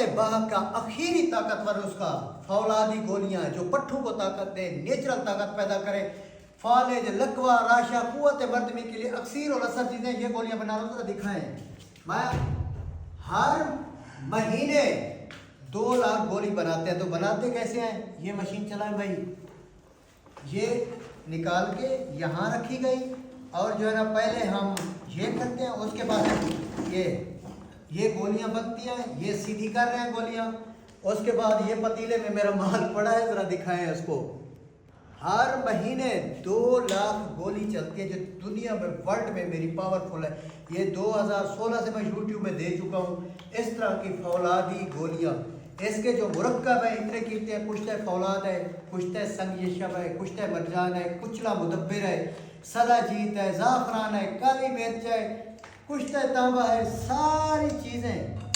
बाह का आखिरी ताकतवर उसका फौलादी गोलियां जो पट्ठों को ताकत दे, नेचुरल ताकत पैदा करे, फालेज, लकवा, राशा, कुव्वत मर्दमी के लिए अक्सीर और असर चीजें ये गोलियां बना रहा हूँ तो दिखाएं। मैं हर महीने 2 लाख गोली बनाते हैं। तो बनाते कैसे हैं? ये मशीन चलाएं भाई, ये निकाल के यहाँ रखी गई और जो है ना पहले हम ये करते हैं, उसके बाद ये गोलियां बनती हैं, ये सीधी कर रहे हैं गोलियां। उसके बाद ये पतीले में मेरा माल पड़ा है, जरा दिखाएं इसको। हर महीने 2 लाख गोली चलती है जो दुनिया में, वर्ल्ड में मेरी पावरफुल है। ये 2016 से मैं यूट्यूब में दे चुका हूँ। इस तरह की फौलादी गोलियां, इसके जो मुरक्कब है इतने कीमती हैं। कुश्ते फौलाद है, कुश्ते संग है, कुश्ते मरजान है, कुचला मुदब्बिर है, सदा जीत है, ज़ाफ़रान है, काली मिर्च है, कुश्ते तांबा है, सारी चीज़ें